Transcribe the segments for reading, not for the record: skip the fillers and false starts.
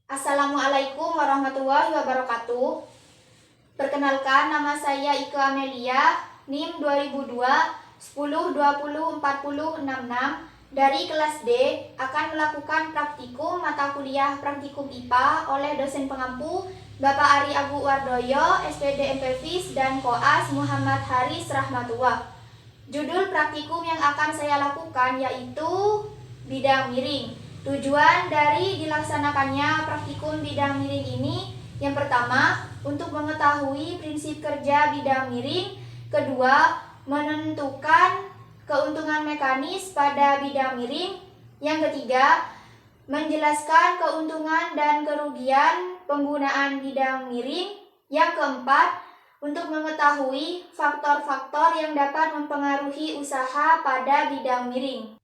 Assalamualaikum warahmatullahi wabarakatuh. Perkenalkan, nama saya Ike Amelia, NIM 2002 10 20 40 66 dari kelas D, akan melakukan praktikum mata kuliah praktikum IPA oleh dosen pengampu Bapak Ari Abu Wardoyo, SPD MPFIS dan Koas Muhammad Haris Rahmatullah. Judul praktikum yang akan saya lakukan yaitu bidang miring. Tujuan dari dilaksanakannya praktikum bidang miring ini, yang pertama, untuk mengetahui prinsip kerja bidang miring. Kedua, menentukan keuntungan mekanis pada bidang miring. Yang ketiga, menjelaskan keuntungan dan kerugian penggunaan bidang miring. Yang keempat, untuk mengetahui faktor-faktor yang dapat mempengaruhi usaha pada bidang miring.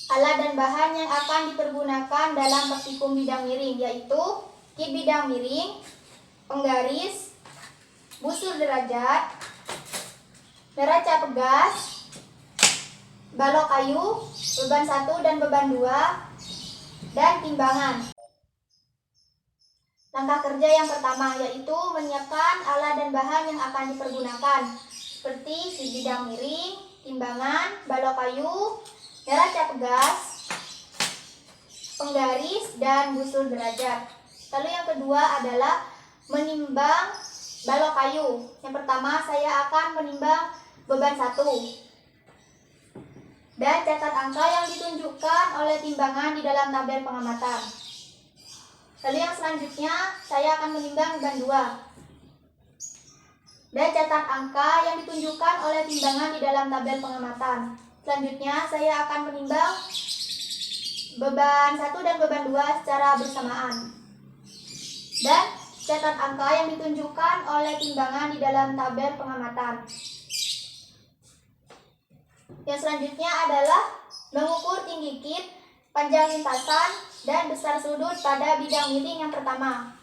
Alat dan bahan yang akan dipergunakan dalam praktikum bidang miring yaitu kit bidang miring, penggaris, busur derajat, neraca pegas, balok kayu, beban 1 dan beban 2, dan timbangan. Langkah kerja yang pertama yaitu menyiapkan alat dan bahan yang akan dipergunakan seperti kit bidang miring, timbangan, balok kayu, neraca pegas, penggaris, dan busur derajat. Lalu yang kedua adalah menimbang balok kayu. Yang pertama saya akan menimbang beban 1. Dan catat angka yang ditunjukkan oleh timbangan di dalam tabel pengamatan. Lalu yang selanjutnya saya akan menimbang beban 2. Dan catat angka yang ditunjukkan oleh timbangan di dalam tabel pengamatan. Selanjutnya saya akan menimbang beban 1 dan beban 2 secara bersamaan. Dan catat angka yang ditunjukkan oleh timbangan di dalam tabel pengamatan. Yang selanjutnya adalah mengukur tinggi kit, panjang lintasan, dan besar sudut pada bidang miring yang pertama.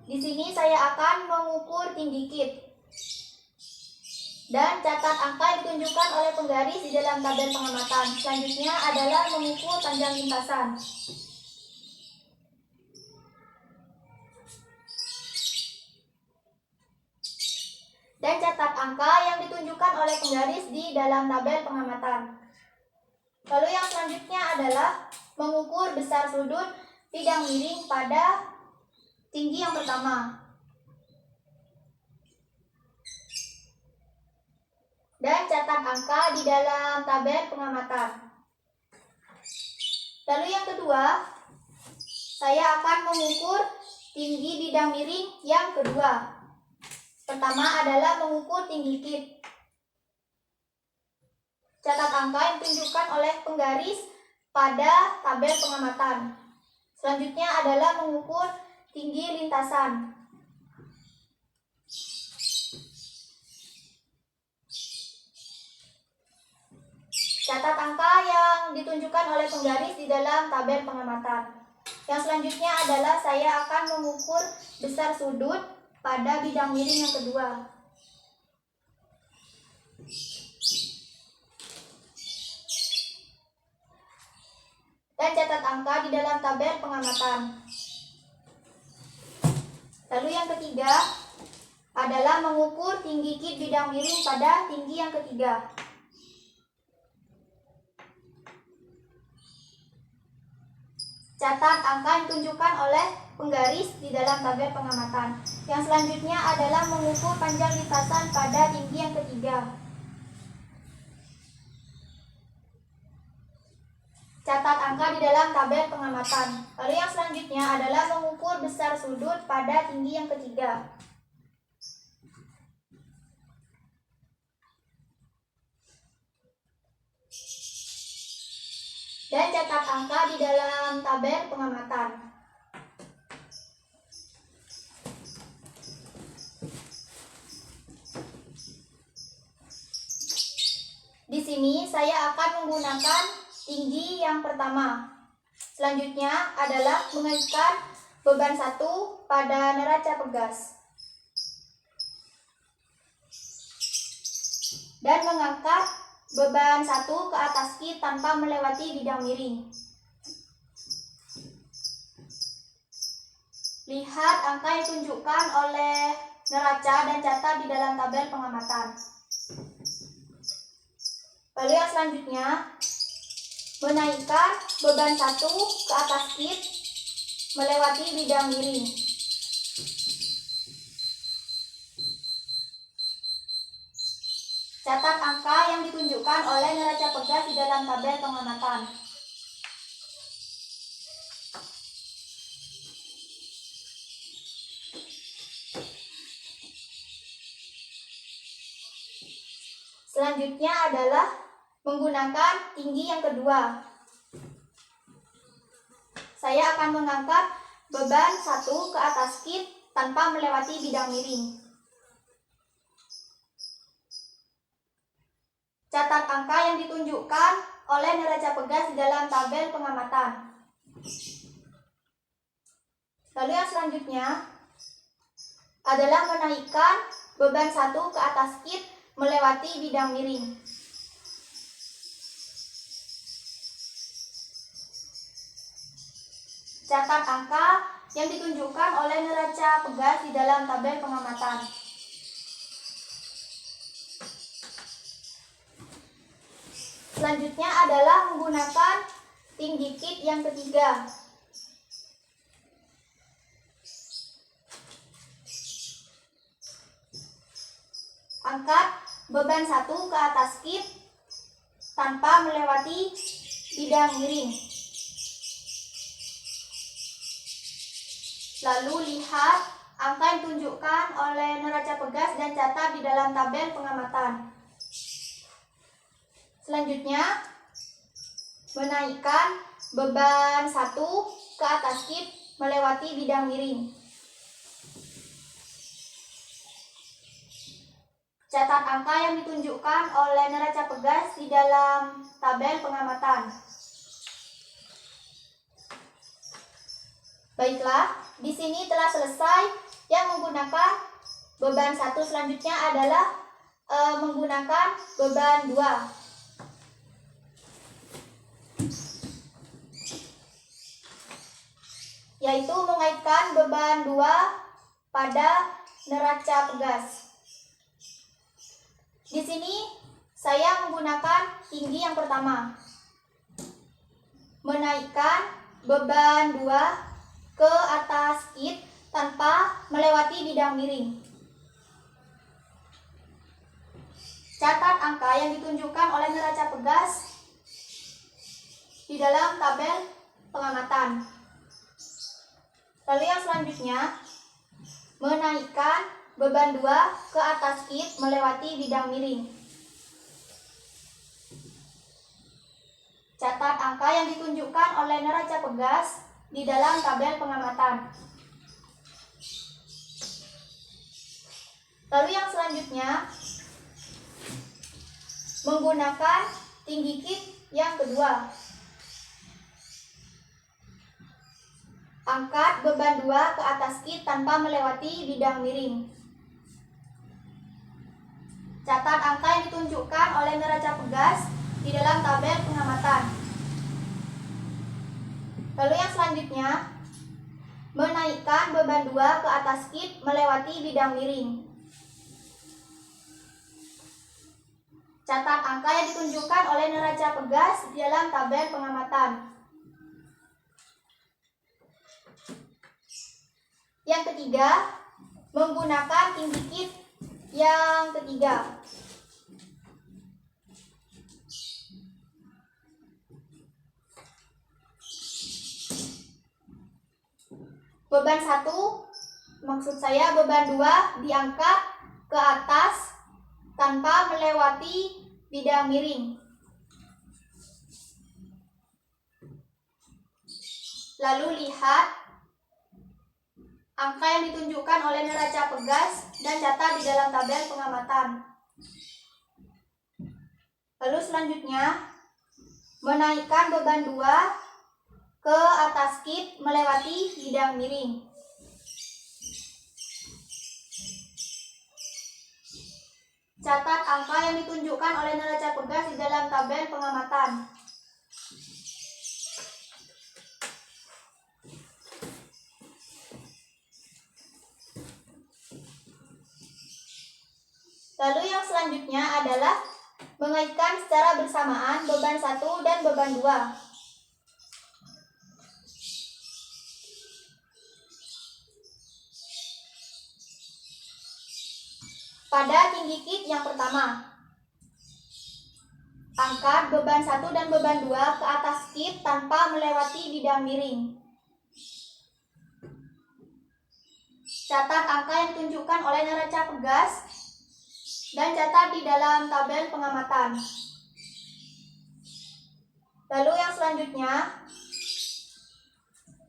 Di sini saya akan mengukur tinggi kit. Dan catat angka yang ditunjukkan oleh penggaris di dalam tabel pengamatan. Selanjutnya adalah mengukur panjang lintasan. Dan catat angka yang ditunjukkan oleh penggaris di dalam tabel pengamatan. Lalu yang selanjutnya adalah mengukur besar sudut bidang miring pada tinggi yang pertama. Dan catat angka di dalam tabel pengamatan. Lalu yang kedua, saya akan mengukur tinggi bidang miring yang kedua. Pertama adalah mengukur tinggi kit. Catat angka yang ditunjukkan oleh penggaris pada tabel pengamatan. Selanjutnya adalah mengukur tinggi lintasan. Catat angka yang ditunjukkan oleh penggaris di dalam tabel pengamatan. Yang selanjutnya adalah saya akan mengukur besar sudut pada bidang miring yang kedua. Dan catat angka di dalam tabel pengamatan. Lalu yang ketiga adalah mengukur tinggi kit bidang miring pada tinggi yang ketiga. Catat angka yang ditunjukkan oleh penggaris di dalam tabel pengamatan. Yang selanjutnya adalah mengukur panjang lintasan pada tinggi yang ketiga. Catat angka di dalam tabel pengamatan. Lalu yang selanjutnya adalah mengukur besar sudut pada tinggi yang ketiga. Dan catat angka di dalam tabel pengamatan. Di sini saya akan menggunakan tinggi yang pertama. Selanjutnya adalah mengaitkan beban 1 pada neraca pegas. Dan mengangkat beban 1 ke atas kit tanpa melewati bidang miring. Lihat angka yang ditunjukkan oleh neraca dan catat di dalam tabel pengamatan. Lalu yang selanjutnya, menaikkan beban 1 ke atas kit melewati bidang miring. Catat angka yang ditunjukkan oleh neraca pegas di dalam tabel pengamatan. Selanjutnya adalah menggunakan tinggi yang kedua. Saya akan mengangkat beban 1 ke atas kit tanpa melewati bidang miring. Catat angka yang ditunjukkan oleh neraca pegas di dalam tabel pengamatan. Lalu yang selanjutnya adalah menaikkan beban 1 ke atas kit melewati bidang miring. Catat angka yang ditunjukkan oleh neraca pegas di dalam tabel pengamatan. Selanjutnya adalah menggunakan tinggi kit yang ketiga. Angkat beban 1 ke atas kit tanpa melewati bidang miring. Lalu lihat angka yang ditunjukkan oleh neraca pegas dan catat di dalam tabel pengamatan. Selanjutnya, menaikkan beban 1 ke atas kit melewati bidang miring. Catat angka yang ditunjukkan oleh neraca pegas di dalam tabel pengamatan. Baiklah, di sini telah selesai yang menggunakan beban 1. Selanjutnya adalah menggunakan beban 2. Yaitu mengaitkan beban 2 pada neraca pegas. Di sini saya menggunakan tinggi yang pertama. Menaikkan beban 2 ke atas kit tanpa melewati bidang miring. Catat angka yang ditunjukkan oleh neraca pegas di dalam tabel pengamatan. Lalu yang selanjutnya, menaikkan beban 2 ke atas kit melewati bidang miring. Catat angka yang ditunjukkan oleh neraca pegas di dalam tabel pengamatan. Lalu yang selanjutnya, menggunakan tinggi kit yang kedua. Angkat beban 2 ke atas kit tanpa melewati bidang miring. Catat angka yang ditunjukkan oleh neraca pegas di dalam tabel pengamatan. Lalu yang selanjutnya, menaikkan beban 2 ke atas kit melewati bidang miring. Catat angka yang ditunjukkan oleh neraca pegas di dalam tabel pengamatan. Yang ketiga, menggunakan tinggi kit yang ketiga. Beban 1, maksud saya beban 2 diangkat ke atas tanpa melewati bidang miring. Lalu lihat angka yang ditunjukkan oleh neraca pegas dan catat di dalam tabel pengamatan. Lalu selanjutnya, menaikkan beban 2 ke atas kit melewati bidang miring. Catat angka yang ditunjukkan oleh neraca pegas di dalam tabel pengamatan. Lalu yang selanjutnya adalah mengaitkan secara bersamaan beban 1 dan beban 2. Pada tinggi kit yang pertama, angkat beban 1 dan beban 2 ke atas kit tanpa melewati bidang miring. Catat angka yang ditunjukkan oleh neraca pegas dan catat di dalam tabel pengamatan. Lalu yang selanjutnya,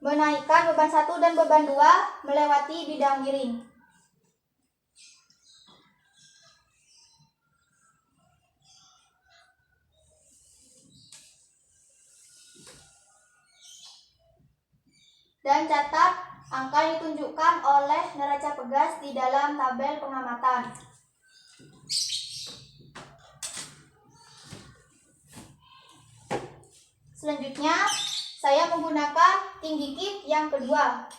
menaikkan beban 1 dan beban 2 melewati bidang miring. Dan catat angka yang ditunjukkan oleh neraca pegas di dalam tabel pengamatan. Selanjutnya, saya menggunakan tinggi kit yang kedua.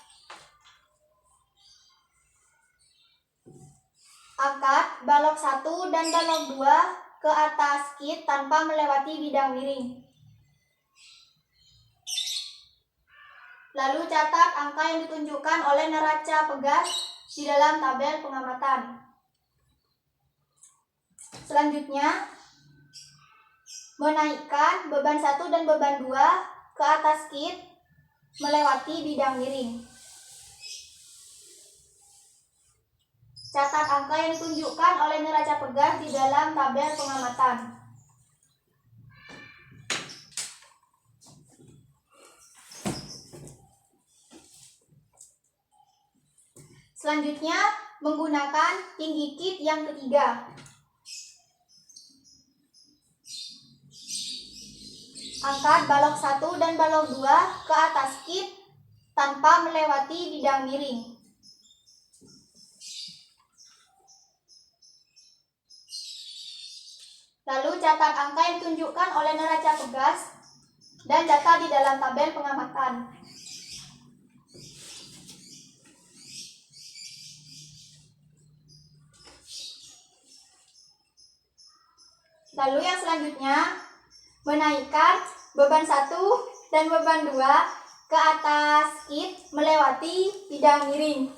Angkat balok 1 dan balok 2 ke atas kit tanpa melewati bidang miring. Lalu catat angka yang ditunjukkan oleh neraca pegas di dalam tabel pengamatan. Selanjutnya, menaikkan beban 1 dan beban 2 ke atas kit melewati bidang miring. Catat angka yang ditunjukkan oleh neraca pegas di dalam tabel pengamatan. Selanjutnya, menggunakan tinggi kit yang ketiga. Angkat balok 1 dan balok 2 ke atas kit tanpa melewati bidang miring. Lalu catat angka yang ditunjukkan oleh neraca pegas dan data di dalam tabel pengamatan. Lalu yang selanjutnya, menaikkan beban 1 dan beban 2 ke atas kit melewati bidang miring.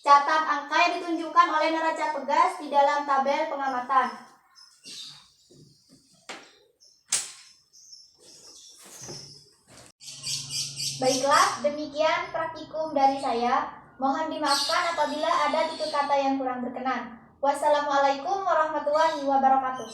Catat angka yang ditunjukkan oleh neraca pegas di dalam tabel pengamatan. Baiklah, demikian praktikum dari saya. Mohon dimaafkan apabila ada tutur kata yang kurang berkenan. Wassalamualaikum warahmatullahi wabarakatuh.